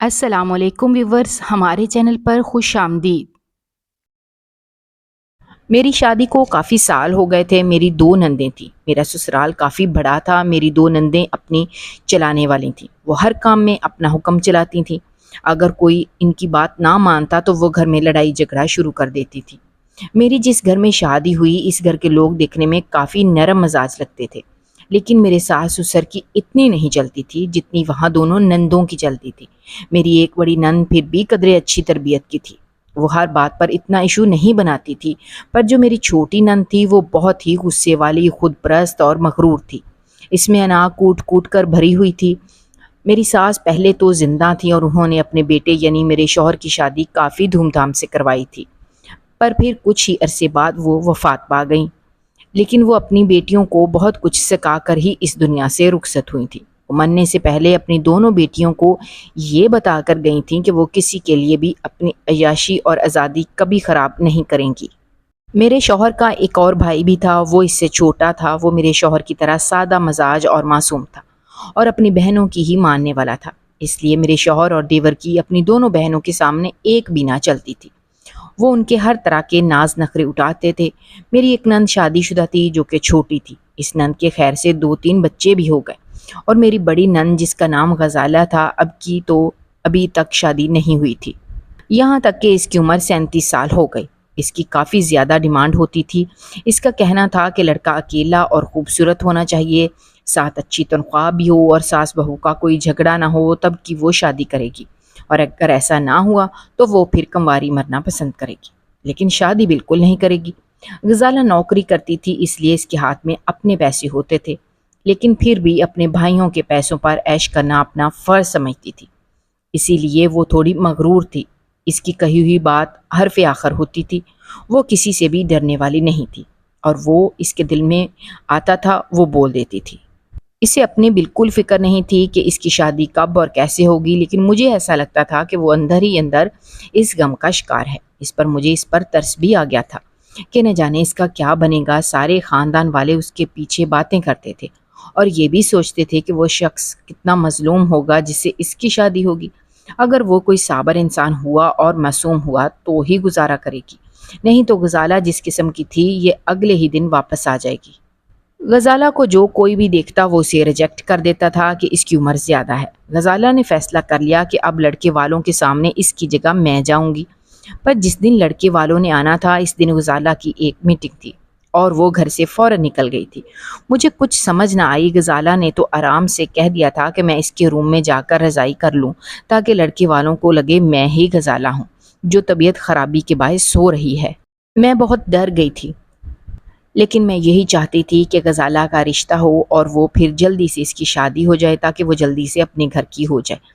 السلام علیکم ویورز، ہمارے چینل پر خوش آمدید۔ میری شادی کو کافی سال ہو گئے تھے۔ میری دو نندیں تھیں۔ میرا سسرال کافی بڑا تھا۔ میری دو نندیں اپنی چلانے والی تھیں۔ وہ ہر کام میں اپنا حکم چلاتی تھیں۔ اگر کوئی ان کی بات نہ مانتا تو وہ گھر میں لڑائی جھگڑا شروع کر دیتی تھی۔ میری جس گھر میں شادی ہوئی اس گھر کے لوگ دیکھنے میں کافی نرم مزاج لگتے تھے، لیکن میرے ساس سسر کی اتنی نہیں چلتی تھی جتنی وہاں دونوں نندوں کی چلتی تھی۔ میری ایک بڑی نند پھر بھی قدرے اچھی تربیت کی تھی۔ وہ ہر بات پر اتنا ایشو نہیں بناتی تھی، پر جو میری چھوٹی نند تھی وہ بہت ہی غصے والی، خود پرست اور مغرور تھی۔ اس میں انا کوٹ کوٹ کر بھری ہوئی تھی۔ میری ساس پہلے تو زندہ تھی اور انہوں نے اپنے بیٹے یعنی میرے شوہر کی شادی کافی دھوم دھام سے کروائی تھی، پر پھر کچھ ہی عرصے بعد وہ وفات پا گئیں۔ لیکن وہ اپنی بیٹیوں کو بہت کچھ سکھا کر ہی اس دنیا سے رخصت ہوئی تھیں۔ وہ مرنے سے پہلے اپنی دونوں بیٹیوں کو یہ بتا کر گئی تھیں کہ وہ کسی کے لیے بھی اپنی عیاشی اور آزادی کبھی خراب نہیں کریں گی۔ میرے شوہر کا ایک اور بھائی بھی تھا، وہ اس سے چھوٹا تھا۔ وہ میرے شوہر کی طرح سادہ مزاج اور معصوم تھا اور اپنی بہنوں کی ہی ماننے والا تھا۔ اس لیے میرے شوہر اور دیور کی اپنی دونوں بہنوں کے سامنے ایک بھی نہ چلتی تھی۔ وہ ان کے ہر طرح کے ناز نخرے اٹھاتے تھے۔ میری ایک نند شادی شدہ تھی جو کہ چھوٹی تھی۔ اس نند کے خیر سے 2-3 بچے بھی ہو گئے، اور میری بڑی نند جس کا نام غزالہ تھا ابھی تک شادی نہیں ہوئی تھی، یہاں تک کہ اس کی عمر 37 سال ہو گئی۔ اس کی کافی زیادہ ڈیمانڈ ہوتی تھی۔ اس کا کہنا تھا کہ لڑکا اکیلا اور خوبصورت ہونا چاہیے، ساتھ اچھی تنخواہ بھی ہو اور ساس بہو کا کوئی جھگڑا نہ ہو، تب کی وہ شادی کرے گی، اور اگر ایسا نہ ہوا تو وہ پھر کنواری مرنا پسند کرے گی، لیکن شادی بالکل نہیں کرے گی۔ غزالہ نوکری کرتی تھی، اس لیے اس کے ہاتھ میں اپنے پیسے ہوتے تھے، لیکن پھر بھی اپنے بھائیوں کے پیسوں پر عیش کرنا اپنا فرض سمجھتی تھی۔ اسی لیے وہ تھوڑی مغرور تھی۔ اس کی کہی ہوئی بات حرف آخر ہوتی تھی۔ وہ کسی سے بھی ڈرنے والی نہیں تھی، اور وہ اس کے دل میں آتا تھا وہ بول دیتی تھی۔ اسے اپنی بالکل فکر نہیں تھی کہ اس کی شادی کب اور کیسے ہوگی، لیکن مجھے ایسا لگتا تھا کہ وہ اندر ہی اندر اس غم کا شکار ہے۔ مجھے اس پر ترس بھی آ گیا تھا کہ نہ جانے اس کا کیا بنے گا۔ سارے خاندان والے اس کے پیچھے باتیں کرتے تھے اور یہ بھی سوچتے تھے کہ وہ شخص کتنا مظلوم ہوگا جس سے اس کی شادی ہوگی۔ اگر وہ کوئی صابر انسان ہوا اور معصوم ہوا تو ہی گزارا کرے گی، نہیں تو غزالہ جس قسم کی تھی یہ اگلے ہی دن واپس آ جائے گی۔ غزالہ کو جو کوئی بھی دیکھتا وہ اسے ریجیکٹ کر دیتا تھا کہ اس کی عمر زیادہ ہے۔ غزالہ نے فیصلہ کر لیا کہ اب لڑکے والوں کے سامنے اس کی جگہ میں جاؤں گی، پر جس دن لڑکے والوں نے آنا تھا اس دن غزالہ کی ایک میٹنگ تھی اور وہ گھر سے فوراً نکل گئی تھی۔ مجھے کچھ سمجھ نہ آئی۔ غزالہ نے تو آرام سے کہہ دیا تھا کہ میں اس کے روم میں جا کر رضائی کر لوں تاکہ لڑکے والوں کو لگے میں ہی غزالہ ہوں جو طبیعت خرابی کے باعث سو رہی ہے۔ میں بہت ڈر گئی تھی، لیکن میں یہی چاہتی تھی کہ غزالہ کا رشتہ ہو اور وہ پھر جلدی سے اس کی شادی ہو جائے تاکہ وہ جلدی سے اپنے گھر کی ہو جائے۔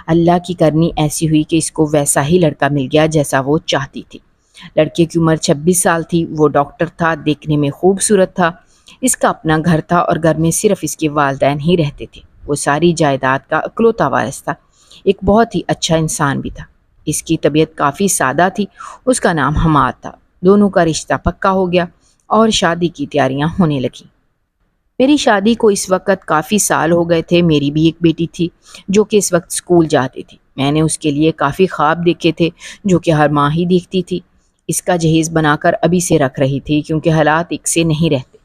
اللہ کی کرنی ایسی ہوئی کہ اس کو ویسا ہی لڑکا مل گیا جیسا وہ چاہتی تھی۔ لڑکے کی عمر 26 سال تھی۔ وہ ڈاکٹر تھا، دیکھنے میں خوبصورت تھا۔ اس کا اپنا گھر تھا اور گھر میں صرف اس کے والدین ہی رہتے تھے۔ وہ ساری جائیداد کا اکلوتا وارث تھا۔ ایک بہت ہی اچھا انسان بھی تھا۔ اس کی طبیعت کافی سادہ تھی۔ اس کا نام حماد تھا۔ دونوں کا رشتہ پکا ہو گیا اور شادی کی تیاریاں ہونے لگیں۔ میری شادی کو اس وقت کافی سال ہو گئے تھے۔ میری بھی ایک بیٹی تھی جو کہ اس وقت اسکول جاتی تھی۔ میں نے اس کے لیے کافی خواب دیکھے تھے جو کہ ہر ماں ہی دیکھتی تھی۔ اس کا جہیز بنا کر ابھی سے رکھ رہی تھی کیونکہ حالات ایک سے نہیں رہتے۔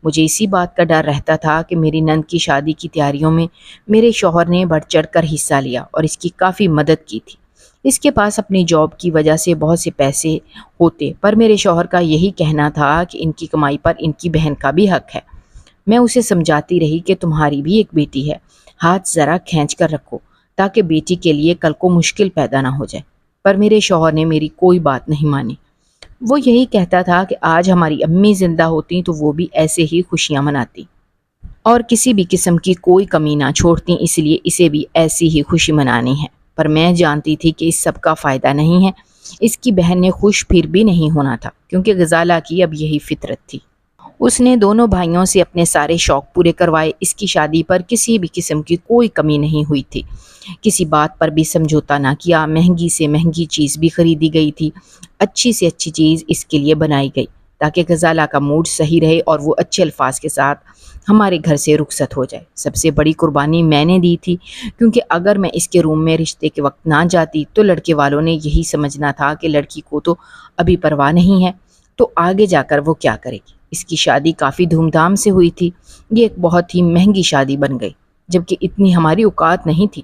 مجھے اسی بات کا ڈر رہتا تھا کہ میری نند کی شادی کی تیاریوں میں میرے شوہر نے بڑھ چڑھ کر حصہ لیا اور اس کی کافی مدد کی تھی۔ اس کے پاس اپنی جاب کی وجہ سے بہت سے پیسے ہوتے، پر میرے شوہر کا یہی کہنا تھا کہ ان کی کمائی پر ان کی بہن کا بھی حق ہے۔ میں اسے سمجھاتی رہی کہ تمہاری بھی ایک بیٹی ہے، ہاتھ ذرا کھینچ کر رکھو تاکہ بیٹی کے لیے کل کو مشکل پیدا نہ ہو جائے، پر میرے شوہر نے میری کوئی بات نہیں مانی۔ وہ یہی کہتا تھا کہ آج ہماری امی زندہ ہوتی تو وہ بھی ایسے ہی خوشیاں مناتی اور کسی بھی قسم کی کوئی کمی نہ چھوڑتی، اس لیے اسے بھی ایسی ہی خوشی منانی ہے۔ پر میں جانتی تھی کہ اس سب کا فائدہ نہیں ہے۔ اس کی بہن نے خوش پھر بھی نہیں ہونا تھا کیونکہ غزالہ کی اب یہی فطرت تھی۔ اس نے دونوں بھائیوں سے اپنے سارے شوق پورے کروائے۔ اس کی شادی پر کسی بھی قسم کی کوئی کمی نہیں ہوئی تھی۔ کسی بات پر بھی سمجھوتا نہ کیا۔ مہنگی سے مہنگی چیز بھی خریدی گئی تھی۔ اچھی سے اچھی چیز اس کے لیے بنائی گئی۔ تاکہ غزالہ کا موڈ صحیح رہے اور وہ اچھے الفاظ کے ساتھ ہمارے گھر سے رخصت ہو جائے۔ سب سے بڑی قربانی میں نے دی تھی، کیونکہ اگر میں اس کے روم میں رشتے کے وقت نہ جاتی تو لڑکے والوں نے یہی سمجھنا تھا کہ لڑکی کو تو ابھی پرواہ نہیں ہے، تو آگے جا کر وہ کیا کرے گی۔ اس کی شادی کافی دھوم دھام سے ہوئی تھی۔ یہ ایک بہت ہی مہنگی شادی بن گئی، جبکہ اتنی ہماری اوقات نہیں تھی۔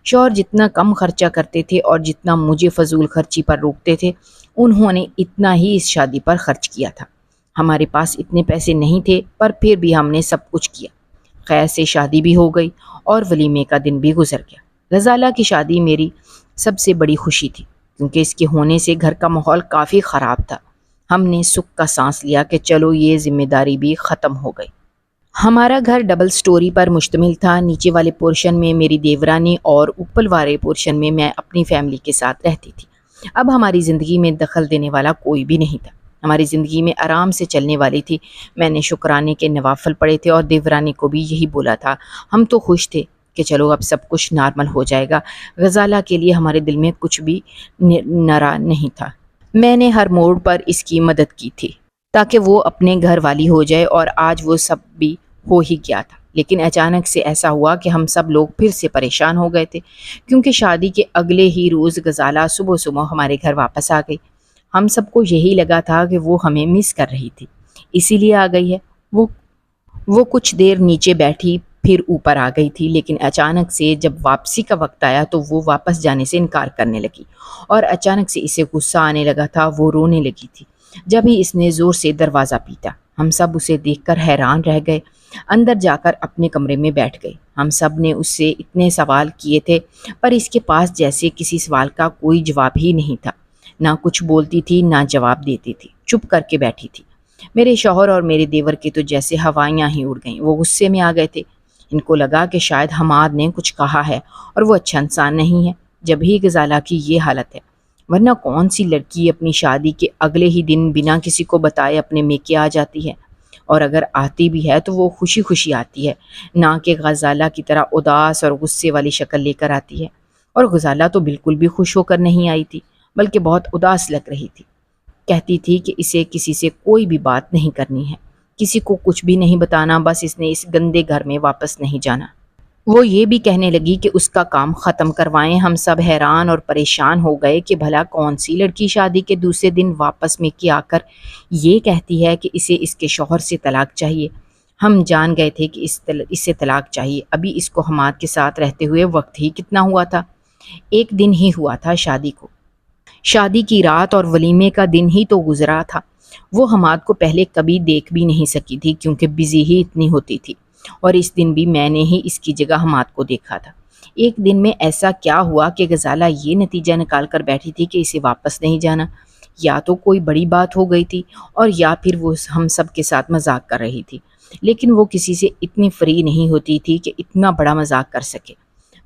شوہر جتنا کم خرچہ کرتے تھے اور جتنا مجھے فضول خرچی پر روکتے تھے، انہوں نے اتنا ہی اس شادی پر خرچ کیا تھا۔ ہمارے پاس اتنے پیسے نہیں تھے، پر پھر بھی ہم نے سب کچھ کیا۔ خیر سے شادی بھی ہو گئی اور ولیمے کا دن بھی گزر گیا۔ غزالہ کی شادی میری سب سے بڑی خوشی تھی، کیونکہ اس کے ہونے سے گھر کا ماحول کافی خراب تھا۔ ہم نے سکھ کا سانس لیا کہ چلو یہ ذمہ داری بھی ختم ہو گئی۔ ہمارا گھر ڈبل سٹوری پر مشتمل تھا۔ نیچے والے پورشن میں میری دیورانی اور اوپر والے پورشن میں میں اپنی فیملی کے ساتھ رہتی تھی۔ اب ہماری زندگی میں دخل دینے والا کوئی بھی نہیں تھا۔ ہماری زندگی میں آرام سے چلنے والی تھی۔ میں نے شکرانے کے نوافل پڑھے تھے اور دیورانی کو بھی یہی بولا تھا۔ ہم تو خوش تھے کہ چلو اب سب کچھ نارمل ہو جائے گا۔ غزالہ کے لیے ہمارے دل میں کچھ بھی نرا نہیں تھا۔ میں نے ہر موڑ پر اس کی مدد کی تھی تاکہ وہ اپنے گھر والی ہو جائے، اور آج وہ سب بھی ہو ہی گیا تھا۔ لیکن اچانک سے ایسا ہوا کہ ہم سب لوگ پھر سے پریشان ہو گئے تھے، کیونکہ شادی کے اگلے ہی روز غزالہ صبح صبح ہمارے گھر واپس آ گئی۔ ہم سب کو یہی لگا تھا کہ وہ ہمیں مس کر رہی تھی، اسی لیے آ گئی ہے۔ وہ کچھ دیر نیچے بیٹھی، پھر اوپر آ گئی تھی، لیکن اچانک سے جب واپسی کا وقت آیا تو وہ واپس جانے سے انکار کرنے لگی، اور اچانک سے اسے غصہ آنے لگا تھا۔ وہ رونے لگی تھی جب ہی اس نے زور سے دروازہ پیٹا۔ ہم سب اسے دیکھ کر حیران رہ گئے، اندر جا کر اپنے کمرے میں بیٹھ گئے۔ ہم سب نے اس سے اتنے سوال کیے تھے، پر اس کے پاس جیسے کسی سوال کا کوئی جواب ہی نہیں تھا۔ نہ کچھ بولتی تھی، نہ جواب دیتی تھی، چپ کر کے بیٹھی تھی۔ میرے شوہر اور میرے دیور کے تو جیسے ہوائیاں ہی اڑ گئیں۔ وہ غصے میں آ گئے تھے۔ ان کو لگا کہ شاید حماد نے کچھ کہا ہے اور وہ اچھا انسان نہیں ہے جب ہی غزالہ کی یہ حالت ہے، ورنہ کون سی لڑکی اپنی شادی کے اگلے ہی دن بنا کسی کو بتائے اپنے میکے آ جاتی ہے، اور اگر آتی بھی ہے تو وہ خوشی خوشی آتی ہے، نہ کہ غزالہ کی طرح اداس اور غصے والی شکل لے کر آتی ہے۔ اور غزالہ تو بالکل بھی خوش ہو کر نہیں آئی تھی، بلکہ بہت اداس لگ رہی تھی۔ کہتی تھی کہ اسے کسی سے کوئی بھی بات نہیں کرنی ہے، کسی کو کچھ بھی نہیں بتانا، بس اس نے اس گندے گھر میں واپس نہیں جانا۔ وہ یہ بھی کہنے لگی کہ اس کا کام ختم کروائیں۔ ہم سب حیران اور پریشان ہو گئے کہ بھلا کون سی لڑکی شادی کے دوسرے دن واپس میکے آ کر یہ کہتی ہے کہ اسے اس کے شوہر سے طلاق چاہیے۔ ہم جان گئے تھے کہ اس سے طلاق چاہیے۔ ابھی اس کو حماد کے ساتھ رہتے ہوئے وقت ہی کتنا ہوا تھا، ایک دن ہی ہوا تھا شادی کو۔ شادی کی رات اور ولیمے کا دن ہی تو گزرا تھا۔ وہ حماد کو پہلے کبھی دیکھ بھی نہیں سکی تھی، کیونکہ بزی ہی اتنی ہوتی تھی، اور اس دن بھی میں نے ہی اس کی جگہ حماد کو دیکھا تھا۔ ایک دن میں ایسا کیا ہوا کہ غزالہ یہ نتیجہ نکال کر بیٹھی تھی کہ اسے واپس نہیں جانا؟ یا تو کوئی بڑی بات ہو گئی تھی، اور یا پھر وہ ہم سب کے ساتھ مذاق کر رہی تھی، لیکن وہ کسی سے اتنی فری نہیں ہوتی تھی کہ اتنا بڑا مذاق کر سکے۔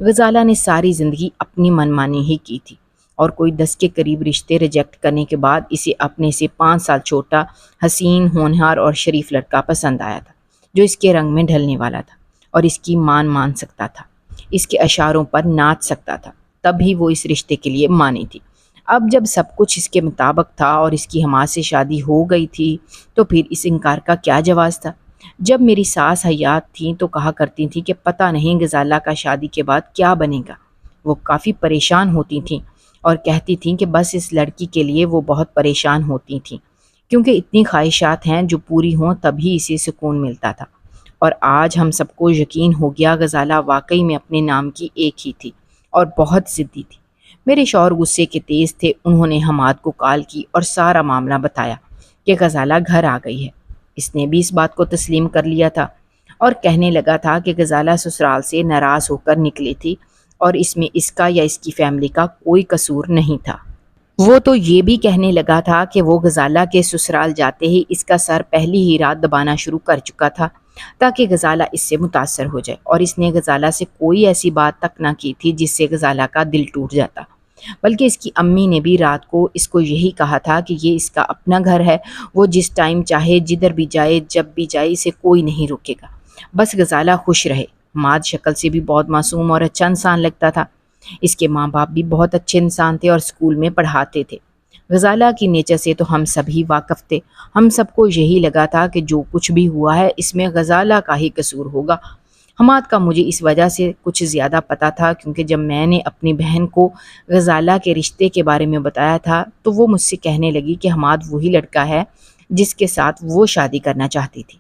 غزالہ نے ساری زندگی اپنی منمانی ہی کی تھی، اور کوئی 10 کے قریب رشتے ریجیکٹ کرنے کے بعد اسے اپنے سے 5 سال چھوٹا، حسین، ہونہار اور شریف لڑکا پسند آیا تھا، جو اس کے رنگ میں ڈھلنے والا تھا اور اس کی مان سکتا تھا، اس کے اشاروں پر ناچ سکتا تھا۔ تب ہی وہ اس رشتے کے لیے مانی تھی۔ اب جب سب کچھ اس کے مطابق تھا اور اس کی حماد سے شادی ہو گئی تھی، تو پھر اس انکار کا کیا جواز تھا؟ جب میری ساس حیات تھیں تو کہا کرتی تھیں کہ پتہ نہیں غزالہ کا شادی کے بعد کیا بنے گا۔ وہ کافی پریشان ہوتی تھیں اور کہتی تھیں کہ بس اس لڑکی کے لیے وہ بہت پریشان ہوتی تھیں، کیونکہ اتنی خواہشات ہیں جو پوری ہوں تبھی اسے سکون ملتا تھا۔ اور آج ہم سب کو یقین ہو گیا غزالہ واقعی میں اپنے نام کی ایک ہی تھی اور بہت ضدی تھی۔ میرے شوہر غصے کے تیز تھے۔ انہوں نے حماد کو کال کی اور سارا معاملہ بتایا کہ غزالہ گھر آ گئی ہے۔ اس نے بھی اس بات کو تسلیم کر لیا تھا اور کہنے لگا تھا کہ غزالہ سسرال سے ناراض ہو کر نکلی تھی اور اس میں اس کا یا اس کی فیملی کا کوئی قصور نہیں تھا۔ وہ تو یہ بھی کہنے لگا تھا کہ وہ غزالہ کے سسرال جاتے ہی اس کا سر پہلی ہی رات دبانا شروع کر چکا تھا تاکہ غزالہ اس سے متاثر ہو جائے، اور اس نے غزالہ سے کوئی ایسی بات تک نہ کی تھی جس سے غزالہ کا دل ٹوٹ جاتا، بلکہ اس کی امی نے بھی رات کو اس کو یہی کہا تھا کہ یہ اس کا اپنا گھر ہے، وہ جس ٹائم چاہے جدھر بھی جائے جب بھی جائے اسے کوئی نہیں روکے گا، بس غزالہ خوش رہے۔ حماد شکل سے بھی بہت معصوم اور اچھا انسان لگتا تھا۔ اس کے ماں باپ بھی بہت اچھے انسان تھے اور اسکول میں پڑھاتے تھے۔ غزالہ کی نیچر سے تو ہم سبھی واقف تھے، ہم سب کو یہی لگا تھا کہ جو کچھ بھی ہوا ہے اس میں غزالہ کا ہی قصور ہوگا۔ حماد کا مجھے اس وجہ سے کچھ زیادہ پتہ تھا کیونکہ جب میں نے اپنی بہن کو غزالہ کے رشتے کے بارے میں بتایا تھا تو وہ مجھ سے کہنے لگی کہ حماد وہی لڑکا ہے جس کے ساتھ وہ شادی کرنا چاہتی تھی۔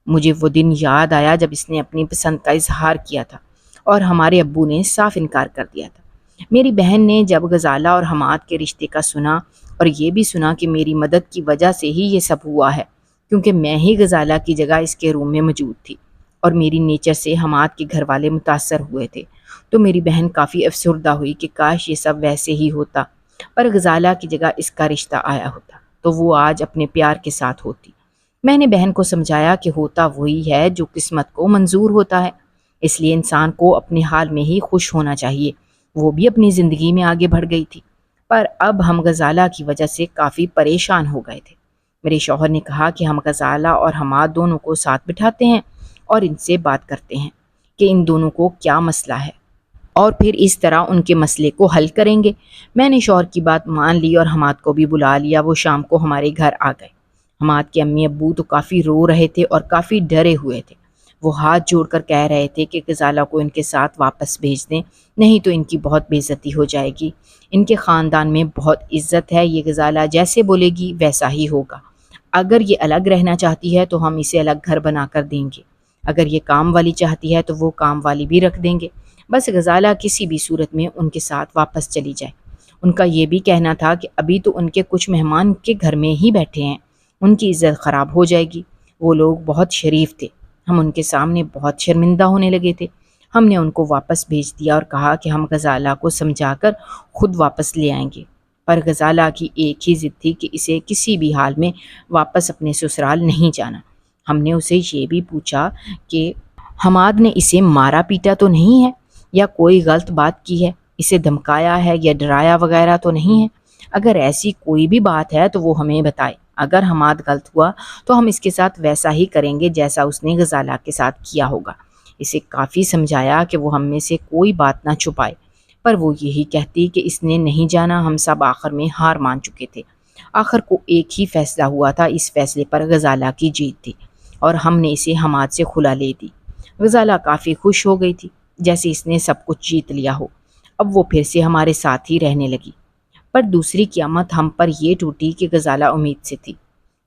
مجھے وہ دن یاد آیا جب اس نے اپنی پسند کا اظہار کیا تھا اور ہمارے ابو نے صاف انکار کر دیا تھا۔ میری بہن نے جب غزالہ اور حماد کے رشتے کا سنا اور یہ بھی سنا کہ میری مدد کی وجہ سے ہی یہ سب ہوا ہے کیونکہ میں ہی غزالہ کی جگہ اس کے روم میں موجود تھی اور میری نیچر سے حماد کے گھر والے متاثر ہوئے تھے، تو میری بہن کافی افسردہ ہوئی کہ کاش یہ سب ویسے ہی ہوتا، پر غزالہ کی جگہ اس کا رشتہ آیا ہوتا تو وہ آج اپنے پیار کے ساتھ ہوتی۔ میں نے بہن کو سمجھایا کہ ہوتا وہی ہے جو قسمت کو منظور ہوتا ہے، اس لیے انسان کو اپنے حال میں ہی خوش ہونا چاہیے۔ وہ بھی اپنی زندگی میں آگے بڑھ گئی تھی، پر اب ہم غزالہ کی وجہ سے کافی پریشان ہو گئے تھے۔ میرے شوہر نے کہا کہ ہم غزالہ اور حماد دونوں کو ساتھ بٹھاتے ہیں اور ان سے بات کرتے ہیں کہ ان دونوں کو کیا مسئلہ ہے اور پھر اس طرح ان کے مسئلے کو حل کریں گے۔ میں نے شوہر کی بات مان لی اور حماد کو بھی بلا لیا۔ وہ شام کو ہمارے گھر آ گئے۔ حماد کے امی ابو تو کافی رو رہے تھے اور کافی ڈرے ہوئے تھے۔ وہ ہاتھ جوڑ کر کہہ رہے تھے کہ غزالہ کو ان کے ساتھ واپس بھیج دیں، نہیں تو ان کی بہت بے عزتی ہو جائے گی۔ ان کے خاندان میں بہت عزت ہے، یہ غزالہ جیسے بولے گی ویسا ہی ہوگا۔ اگر یہ الگ رہنا چاہتی ہے تو ہم اسے الگ گھر بنا کر دیں گے، اگر یہ کام والی چاہتی ہے تو وہ کام والی بھی رکھ دیں گے، بس غزالہ کسی بھی صورت میں ان کے ساتھ واپس چلی جائے۔ ان کا یہ بھی کہنا تھا کہ ابھی تو ان کے کچھ مہمان کے گھر میں ہی بیٹھے ہیں، ان کی عزت خراب ہو جائے گی۔ وہ لوگ بہت شریف تھے، ہم ان کے سامنے بہت شرمندہ ہونے لگے تھے۔ ہم نے ان کو واپس بھیج دیا اور کہا کہ ہم غزالہ کو سمجھا کر خود واپس لے آئیں گے، پر غزالہ کی ایک ہی ضد تھی کہ اسے کسی بھی حال میں واپس اپنے سسرال نہیں جانا۔ ہم نے اسے یہ بھی پوچھا کہ حماد نے اسے مارا پیٹا تو نہیں ہے یا کوئی غلط بات کی ہے، اسے دھمکایا ہے یا ڈرایا وغیرہ تو نہیں ہے؟ اگر ایسی کوئی بھی بات ہے تو وہ ہمیں بتائے۔ اگر حماد غلط ہوا تو ہم اس کے ساتھ ویسا ہی کریں گے جیسا اس نے غزالہ کے ساتھ کیا ہوگا۔ اسے کافی سمجھایا کہ وہ ہم میں سے کوئی بات نہ چھپائے، پر وہ یہی کہتی کہ اس نے نہیں جانا۔ ہم سب آخر میں ہار مان چکے تھے۔ آخر کو ایک ہی فیصلہ ہوا تھا، اس فیصلے پر غزالہ کی جیت تھی اور ہم نے اسے حماد سے خلا لے دی۔ غزالہ کافی خوش ہو گئی تھی، جیسے اس نے سب کچھ جیت لیا ہو۔ اب وہ پھر سے ہمارے ساتھ ہی رہنے لگی، پر دوسری قیامت ہم پر یہ ٹوٹی کہ غزالہ امید سے تھی۔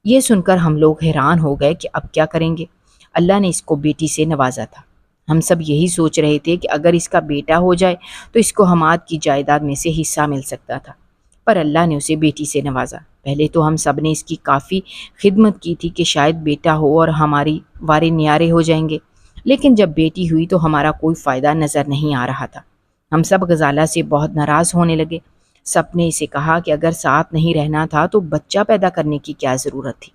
یہ سن کر ہم لوگ حیران ہو گئے کہ اب کیا کریں گے۔ اللہ نے اس کو بیٹی سے نوازا تھا۔ ہم سب یہی سوچ رہے تھے کہ اگر اس کا بیٹا ہو جائے تو اس کو حماد کی جائیداد میں سے حصہ مل سکتا تھا، پر اللہ نے اسے بیٹی سے نوازا۔ پہلے تو ہم سب نے اس کی کافی خدمت کی تھی کہ شاید بیٹا ہو اور ہماری وارے نیارے ہو جائیں گے، لیکن جب بیٹی ہوئی تو ہمارا کوئی فائدہ نظر نہیں آ رہا تھا۔ ہم سب غزالہ سے بہت ناراض ہونے لگے۔ سب نے اسے کہا کہ اگر ساتھ نہیں رہنا تھا تو بچہ پیدا کرنے کی کیا ضرورت تھی۔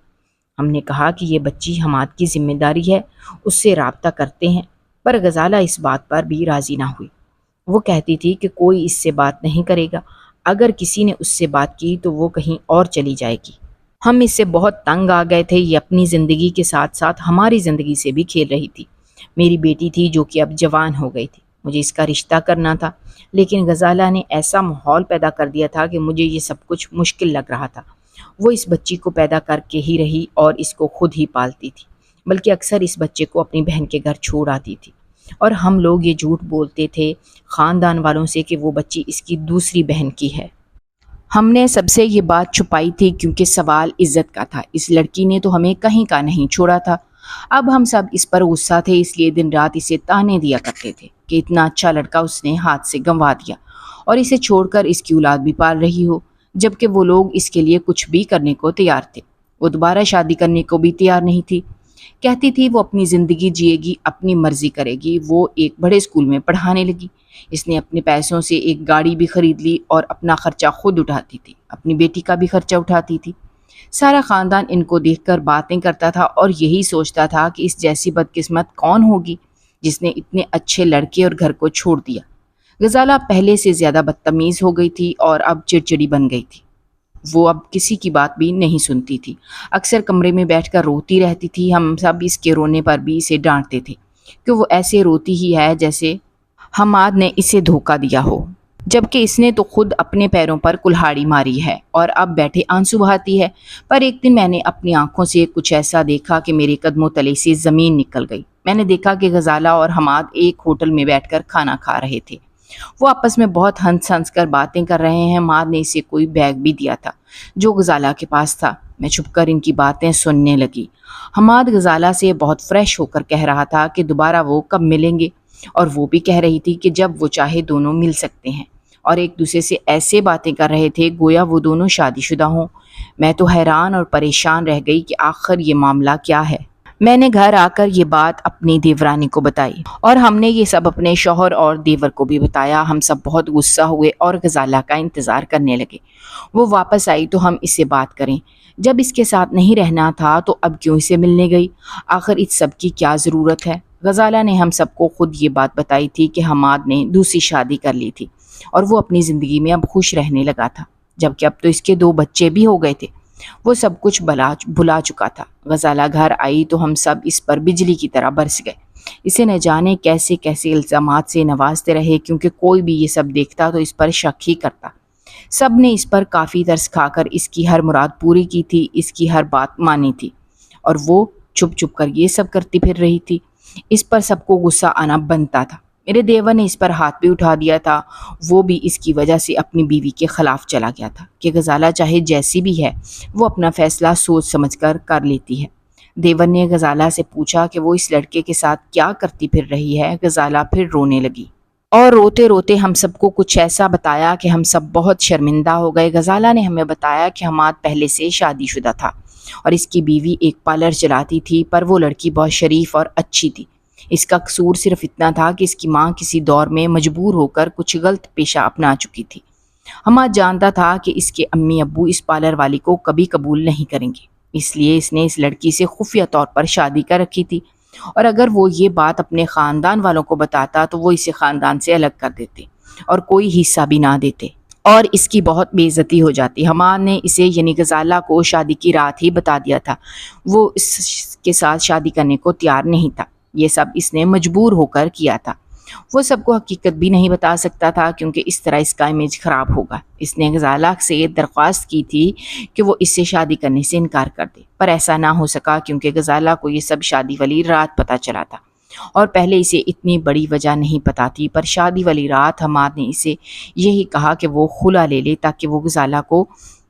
ہم نے کہا کہ یہ بچی حماد کی ذمہ داری ہے، اس سے رابطہ کرتے ہیں، پر غزالہ اس بات پر بھی راضی نہ ہوئی۔ وہ کہتی تھی کہ کوئی اس سے بات نہیں کرے گا، اگر کسی نے اس سے بات کی تو وہ کہیں اور چلی جائے گی۔ ہم اس سے بہت تنگ آ گئے تھے، یہ اپنی زندگی کے ساتھ ساتھ ہماری زندگی سے بھی کھیل رہی تھی۔ میری بیٹی تھی جو کہ اب جوان ہو گئی تھی، مجھے اس کا رشتہ کرنا تھا، لیکن غزالہ نے ایسا ماحول پیدا کر دیا تھا کہ مجھے یہ سب کچھ مشکل لگ رہا تھا۔ وہ اس بچی کو پیدا کر کے ہی رہی اور اس کو خود ہی پالتی تھی، بلکہ اکثر اس بچے کو اپنی بہن کے گھر چھوڑ آتی تھی، اور ہم لوگ یہ جھوٹ بولتے تھے خاندان والوں سے کہ وہ بچی اس کی دوسری بہن کی ہے۔ ہم نے سب سے یہ بات چھپائی تھی کیونکہ سوال عزت کا تھا۔ اس لڑکی نے تو ہمیں کہیں کا نہیں چھوڑا تھا۔ اب ہم سب اس پر غصہ تھے، اس لیے دن رات اسے تانے دیا کرتے تھے کہ اتنا اچھا لڑکا اس نے ہاتھ سے گنوا دیا اور اسے چھوڑ کر اس کی اولاد بھی پال رہی ہو، جبکہ وہ لوگ اس کے لیے کچھ بھی کرنے کو تیار تھے۔ وہ دوبارہ شادی کرنے کو بھی تیار نہیں تھی، کہتی تھی وہ اپنی زندگی جیے گی، اپنی مرضی کرے گی۔ وہ ایک بڑے اسکول میں پڑھانے لگی، اس نے اپنے پیسوں سے ایک گاڑی بھی خرید لی اور اپنا خرچہ خود اٹھاتی تھی، اپنی بیٹی کا بھی خرچہ اٹھاتی تھی۔ سارا خاندان ان کو دیکھ کر باتیں کرتا تھا اور یہی سوچتا تھا کہ اس جیسی بدقسمت کون ہوگی جس نے اتنے اچھے لڑکے اور گھر کو چھوڑ دیا۔ غزالہ پہلے سے زیادہ بدتمیز ہو گئی تھی اور اب چڑچڑی بن گئی تھی۔ وہ اب کسی کی بات بھی نہیں سنتی تھی، اکثر کمرے میں بیٹھ کر روتی رہتی تھی۔ ہم سب اس کے رونے پر بھی اسے ڈانٹتے تھے کہ وہ ایسے روتی ہی ہے جیسے حماد نے اسے دھوکہ دیا ہو۔ جبکہ اس نے تو خود اپنے پیروں پر کلہاڑی ماری ہے اور اب بیٹھے آنسو بہاتی ہے۔ پر ایک دن میں نے اپنی آنکھوں سے کچھ ایسا دیکھا کہ میرے قدموں تلے سے زمین نکل گئی۔ میں نے دیکھا کہ غزالہ اور حماد ایک ہوٹل میں بیٹھ کر کھانا کھا رہے تھے۔ وہ آپس میں بہت ہنس ہنس کر باتیں کر رہے ہیں۔ حماد نے اسے کوئی بیگ بھی دیا تھا جو غزالہ کے پاس تھا۔ میں چھپ کر ان کی باتیں سننے لگی۔ حماد غزالہ سے بہت فریش ہو کر کہہ رہا تھا کہ دوبارہ وہ کب ملیں گے، اور وہ بھی کہہ رہی تھی کہ جب وہ چاہے دونوں مل سکتے ہیں، اور ایک دوسرے سے ایسے باتیں کر رہے تھے گویا وہ دونوں شادی شدہ ہوں۔ میں تو حیران اور پریشان رہ گئی کہ آخر یہ معاملہ کیا ہے۔ میں نے گھر آ کر یہ بات اپنی دیورانی کو بتائی اور ہم نے یہ سب اپنے شوہر اور دیور کو بھی بتایا۔ ہم سب بہت غصہ ہوئے اور غزالہ کا انتظار کرنے لگے وہ واپس آئی تو ہم اس سے بات کریں۔ جب اس کے ساتھ نہیں رہنا تھا تو اب کیوں اسے ملنے گئی؟ آخر اس سب کی کیا ضرورت ہے؟ غزالہ نے ہم سب کو خود یہ بات بتائی تھی کہ حماد نے دوسری شادی کر لی تھی اور وہ اپنی زندگی میں اب خوش رہنے لگا تھا، جبکہ اب تو اس کے 2 بچے بھی ہو گئے تھے۔ وہ سب کچھ بھلا چکا تھا۔ غزالہ گھر آئی تو ہم سب اس پر بجلی کی طرح برس گئے۔ اسے نہ جانے کیسے کیسے الزامات سے نوازتے رہے، کیونکہ کوئی بھی یہ سب دیکھتا تو اس پر شک ہی کرتا۔ سب نے اس پر کافی ترس کھا کر اس کی ہر مراد پوری کی تھی، اس کی ہر بات مانی تھی، اور وہ چھپ چھپ کر یہ سب کرتی پھر رہی تھی۔ اس پر سب کو غصہ آنا بنتا تھا۔ میرے دیور نے اس پر ہاتھ بھی اٹھا دیا تھا۔ وہ بھی اس کی وجہ سے اپنی بیوی کے خلاف چلا گیا تھا کہ غزالہ چاہے جیسی بھی ہے وہ اپنا فیصلہ سوچ سمجھ کر لیتی ہے۔ دیور نے غزالہ سے پوچھا کہ وہ اس لڑکے کے ساتھ کیا کرتی پھر رہی ہے۔ غزالہ پھر رونے لگی اور روتے روتے ہم سب کو کچھ ایسا بتایا کہ ہم سب بہت شرمندہ ہو گئے۔ غزالہ نے ہمیں بتایا کہ حماد پہلے سے شادی شدہ تھا اور اس کی بیوی ایک پارلر چلاتی تھی، پر وہ لڑکی بہت شریف اور اچھی تھی۔ اس کا قصور صرف اتنا تھا کہ اس کی ماں کسی دور میں مجبور ہو کر کچھ غلط پیشہ اپنا چکی تھی۔ حماد جانتا تھا کہ اس کے امی ابو اس پارلر والی کو کبھی قبول نہیں کریں گے، اس لیے اس نے اس لڑکی سے خفیہ طور پر شادی کر رکھی تھی، اور اگر وہ یہ بات اپنے خاندان والوں کو بتاتا تو وہ اسے خاندان سے الگ کر دیتے اور کوئی حصہ بھی نہ دیتے، اور اس کی بہت بے عزتی ہو جاتی۔ حماد نے اسے یعنی غزالہ کو شادی کی رات ہی بتا دیا تھا۔ وہ اس کے ساتھ شادی کرنے کو تیار نہیں تھا۔ یہ سب اس نے مجبور ہو کر کیا تھا۔ وہ سب کو حقیقت بھی نہیں بتا سکتا تھا کیونکہ اس طرح اس کا امیج خراب ہوگا۔ اس نے غزالہ سے درخواست کی تھی کہ وہ اس سے شادی کرنے سے انکار کر دے، پر ایسا نہ ہو سکا کیونکہ غزالہ کو یہ سب شادی والی رات پتہ چلا تھا، اور پہلے اسے اتنی بڑی وجہ نہیں پتا تھی۔ پر شادی والی رات حماد نے اسے یہی کہا کہ وہ خلا لے لے تاکہ وہ غزالہ کو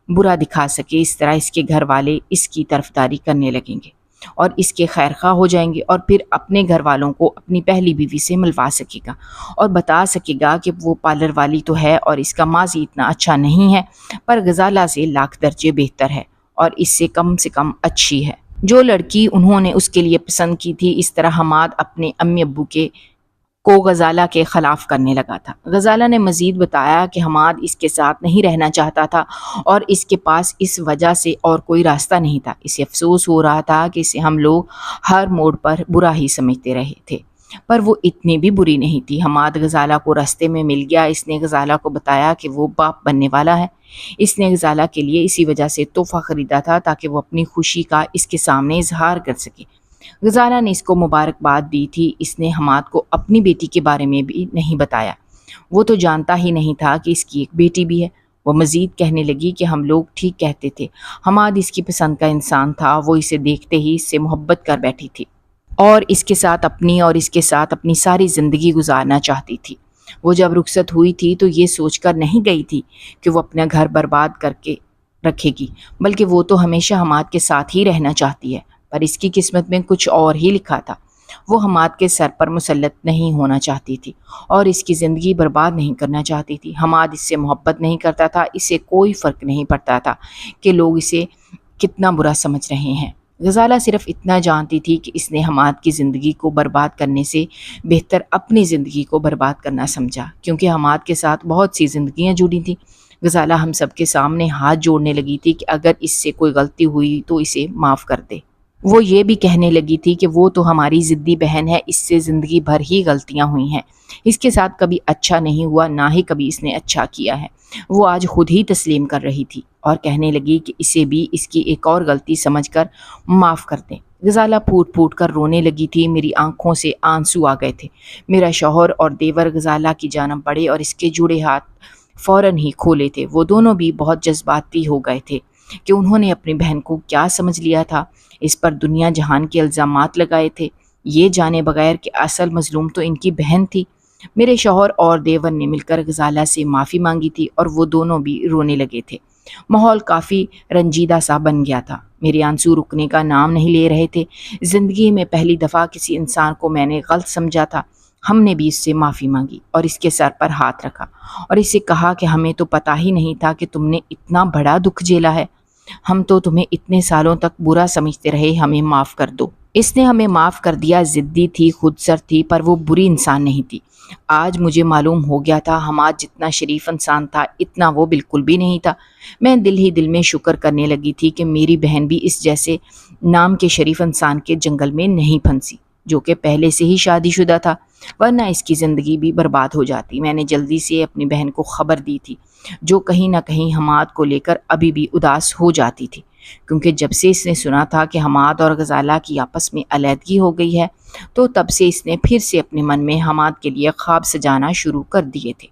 برا دکھا سکے۔ اس طرح اس کے گھر والے اس کی طرفداری کرنے لگیں گے اور اس کے خیر خواہ ہو جائیں گے، اور پھر اپنے گھر والوں کو اپنی پہلی بیوی سے ملوا سکے گا اور بتا سکے گا کہ وہ پارلر والی تو ہے اور اس کا ماضی اتنا اچھا نہیں ہے، پر غزالہ سے لاکھ درجے بہتر ہے اور اس سے کم اچھی ہے جو لڑکی انہوں نے اس کے لیے پسند کی تھی۔ اس طرح حماد اپنے امی ابو کو غزالہ کے خلاف کرنے لگا تھا۔ غزالہ نے مزید بتایا کہ حماد اس کے ساتھ نہیں رہنا چاہتا تھا اور اس کے پاس اس وجہ سے اور کوئی راستہ نہیں تھا۔ اسے افسوس ہو رہا تھا کہ اسے ہم لوگ ہر موڑ پر برا ہی سمجھتے رہے تھے، پر وہ اتنی بھی بری نہیں تھی۔ حماد غزالہ کو راستے میں مل گیا۔ اس نے غزالہ کو بتایا کہ وہ باپ بننے والا ہے۔ اس نے غزالہ کے لیے اسی وجہ سے تحفہ خریدا تھا تاکہ وہ اپنی خوشی کا اس کے سامنے اظہار کر سکے۔ غزالہ نے اس کو مبارکباد دی تھی۔ اس نے حماد کو اپنی بیٹی کے بارے میں بھی نہیں بتایا، وہ تو جانتا ہی نہیں تھا کہ اس کی ایک بیٹی بھی ہے۔ وہ مزید کہنے لگی کہ ہم لوگ ٹھیک کہتے تھے، حماد اس کی پسند کا انسان تھا، وہ اسے دیکھتے ہی اس سے محبت کر بیٹھی تھی اور اس کے ساتھ اپنی ساری زندگی گزارنا چاہتی تھی۔ وہ جب رخصت ہوئی تھی تو یہ سوچ کر نہیں گئی تھی کہ وہ اپنا گھر برباد کر کے رکھے گی، بلکہ وہ تو ہمیشہ حماد کے ساتھ ہی رہنا چاہتی ہے، پر اس کی قسمت میں کچھ اور ہی لکھا تھا۔ وہ حماد کے سر پر مسلط نہیں ہونا چاہتی تھی اور اس کی زندگی برباد نہیں کرنا چاہتی تھی۔ حماد اس سے محبت نہیں کرتا تھا، اسے کوئی فرق نہیں پڑتا تھا کہ لوگ اسے کتنا برا سمجھ رہے ہیں۔ غزالہ صرف اتنا جانتی تھی کہ اس نے حماد کی زندگی کو برباد کرنے سے بہتر اپنی زندگی کو برباد کرنا سمجھا، کیونکہ حماد کے ساتھ بہت سی زندگیاں جڑی تھیں۔ غزالہ ہم سب کے سامنے ہاتھ جوڑنے لگی تھی کہ اگر اس سے کوئی غلطی ہوئی تو اسے معاف کر دے۔ وہ یہ بھی کہنے لگی تھی کہ وہ تو ہماری ضدی بہن ہے، اس سے زندگی بھر ہی غلطیاں ہوئی ہیں، اس کے ساتھ کبھی اچھا نہیں ہوا، نہ ہی کبھی اس نے اچھا کیا ہے۔ وہ آج خود ہی تسلیم کر رہی تھی اور کہنے لگی کہ اسے بھی اس کی ایک اور غلطی سمجھ کر معاف کر دیں۔ غزالہ پھوٹ پھوٹ کر رونے لگی تھی، میری آنکھوں سے آنسو آ گئے تھے۔ میرا شوہر اور دیور غزالہ کی جانب بڑھے اور اس کے جڑے ہاتھ فوراً ہی کھولے تھے۔ وہ دونوں بھی بہت جذباتی ہو گئے تھے کہ انہوں نے اپنی بہن کو کیا سمجھ لیا تھا، اس پر دنیا جہان کے الزامات لگائے تھے، یہ جانے بغیر کہ اصل مظلوم تو ان کی بہن تھی۔ میرے شوہر اور دیور نے مل کر غزالہ سے معافی مانگی تھی اور وہ دونوں بھی رونے لگے تھے۔ ماحول کافی رنجیدہ سا بن گیا تھا، میرے آنسو رکنے کا نام نہیں لے رہے تھے۔ زندگی میں پہلی دفعہ کسی انسان کو میں نے غلط سمجھا تھا۔ ہم نے بھی اس سے معافی مانگی اور اس کے سر پر ہاتھ رکھا اور اسے کہا کہ ہمیں تو پتہ ہی نہیں تھا کہ تم نے اتنا بڑا دکھ جھیلا ہے، ہم تو تمہیں اتنے سالوں تک برا سمجھتے رہے، ہمیں معاف کر دو۔ اس نے ہمیں معاف کر دیا، ضدی تھی، خود سر تھی، پر وہ بری انسان نہیں تھی۔ آج مجھے معلوم ہو گیا تھا حماد جتنا شریف انسان تھا اتنا وہ بالکل بھی نہیں تھا۔ میں دل ہی دل میں شکر کرنے لگی تھی کہ میری بہن بھی اس جیسے نام کے شریف انسان کے جنگل میں نہیں پھنسی جو کہ پہلے سے ہی شادی شدہ تھا، ورنہ اس کی زندگی بھی برباد ہو جاتی۔ میں نے جلدی سے اپنی بہن کو خبر دی تھی جو کہیں نہ کہیں حماد کو لے کر ابھی بھی اداس ہو جاتی تھی، کیونکہ جب سے اس نے سنا تھا کہ حماد اور غزالہ کی آپس میں علیحدگی ہو گئی ہے تو تب سے اس نے پھر سے اپنے من میں حماد کے لیے خواب سجانا شروع کر دیے تھے،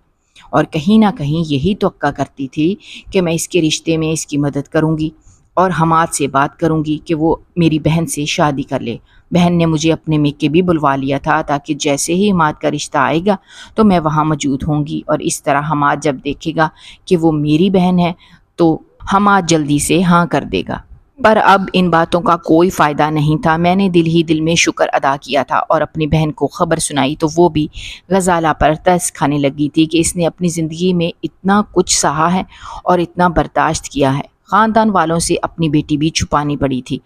اور کہیں نہ کہیں یہی توقع کرتی تھی کہ میں اس کے رشتے میں اس کی مدد کروں گی اور حماد سے بات کروں گی کہ وہ میری بہن سے شادی کر لے۔ بہن نے مجھے اپنے میکے بھی بلوا لیا تھا تاکہ جیسے ہی حماد کا رشتہ آئے گا تو میں وہاں موجود ہوں گی، اور اس طرح حماد جب دیکھے گا کہ وہ میری بہن ہے تو حماد جلدی سے ہاں کر دے گا۔ پر اب ان باتوں کا کوئی فائدہ نہیں تھا۔ میں نے دل ہی دل میں شکر ادا کیا تھا اور اپنی بہن کو خبر سنائی تو وہ بھی غزالہ پر ترس کھانے لگی تھی کہ اس نے اپنی زندگی میں اتنا کچھ سہا ہے اور اتنا برداشت کیا ہے۔ خاندان والوں سے اپنی بیٹی بھی چھپانی پڑی تھی۔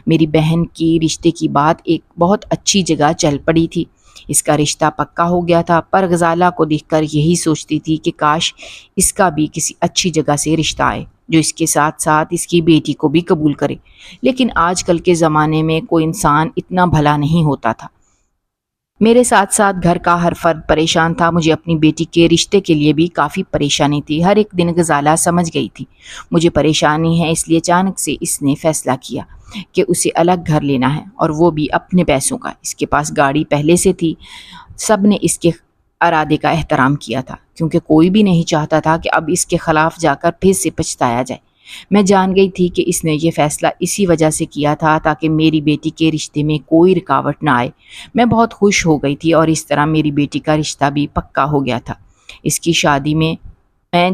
میری بہن کی رشتے کی بات ایک بہت اچھی جگہ چل پڑی تھی، اس کا رشتہ پکا ہو گیا تھا، پر غزالہ کو دیکھ کر یہی سوچتی تھی کہ کاش اس کا بھی کسی اچھی جگہ سے رشتہ آئے جو اس کے ساتھ ساتھ اس کی بیٹی کو بھی قبول کرے۔ لیکن آج کل کے زمانے میں کوئی انسان اتنا بھلا نہیں ہوتا تھا۔ میرے ساتھ ساتھ گھر کا ہر فرد پریشان تھا، مجھے اپنی بیٹی کے رشتے کے لیے بھی کافی پریشانی تھی۔ ہر ایک دن غزالہ سمجھ گئی تھی مجھے پریشانی ہے، اس لیے اچانک سے اس نے فیصلہ کیا کہ اسے الگ گھر لینا ہے، اور وہ بھی اپنے پیسوں کا۔ اس کے پاس گاڑی پہلے سے تھی۔ سب نے اس کے ارادے کا احترام کیا تھا کیونکہ کوئی بھی نہیں چاہتا تھا کہ اب اس کے خلاف جا کر پھر سے پچھتایا جائے۔ میں جان گئی تھی کہ اس نے یہ فیصلہ اسی وجہ سے کیا تھا تاکہ میری بیٹی کے رشتے میں کوئی رکاوٹ نہ آئے۔ میں بہت خوش ہو گئی تھی اور اس طرح میری بیٹی کا رشتہ بھی پکا ہو گیا تھا۔ اس کی شادی میں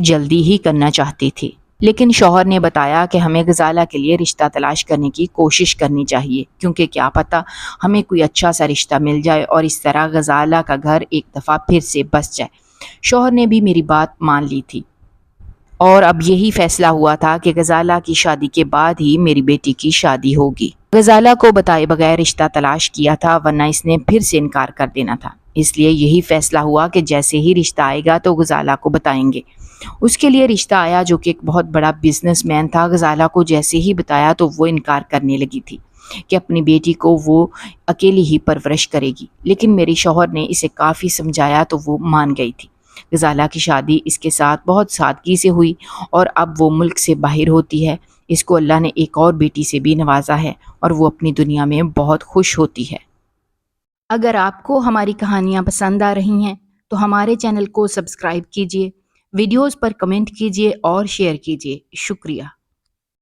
جلدی ہی کرنا چاہتی تھی، لیکن شوہر نے بتایا کہ ہمیں غزالہ کے لیے رشتہ تلاش کرنے کی کوشش کرنی چاہیے، کیونکہ کیا پتہ ہمیں کوئی اچھا سا رشتہ مل جائے اور اس طرح غزالہ کا گھر ایک دفعہ پھر سے بس جائے۔ شوہر نے بھی میری بات مان لی تھی اور اب یہی فیصلہ ہوا تھا کہ غزالہ کی شادی کے بعد ہی میری بیٹی کی شادی ہوگی۔ غزالہ کو بتائے بغیر رشتہ تلاش کیا تھا، ورنہ اس نے پھر سے انکار کر دینا تھا۔ اس لیے یہی فیصلہ ہوا کہ جیسے ہی رشتہ آئے گا تو غزالہ کو بتائیں گے۔ اس کے لیے رشتہ آیا جو کہ ایک بہت بڑا بزنس مین تھا۔ غزالہ کو جیسے ہی بتایا تو وہ انکار کرنے لگی تھی کہ اپنی بیٹی کو وہ اکیلی ہی پرورش کرے گی، لیکن میرے شوہر نے اسے کافی سمجھایا تو وہ مان گئی تھی۔ غزالہ کی شادی اس کے ساتھ بہت سادگی سے ہوئی اور اب وہ ملک سے باہر ہوتی ہے۔ اس کو اللہ نے ایک اور بیٹی سے بھی نوازا ہے اور وہ اپنی دنیا میں بہت خوش ہوتی ہے۔ اگر آپ کو ہماری کہانیاں پسند آ رہی ہیں تو ہمارے چینل کو سبسکرائب کیجیے، ویڈیوز پر کمنٹ کیجیے اور شیئر کیجیے۔ شکریہ۔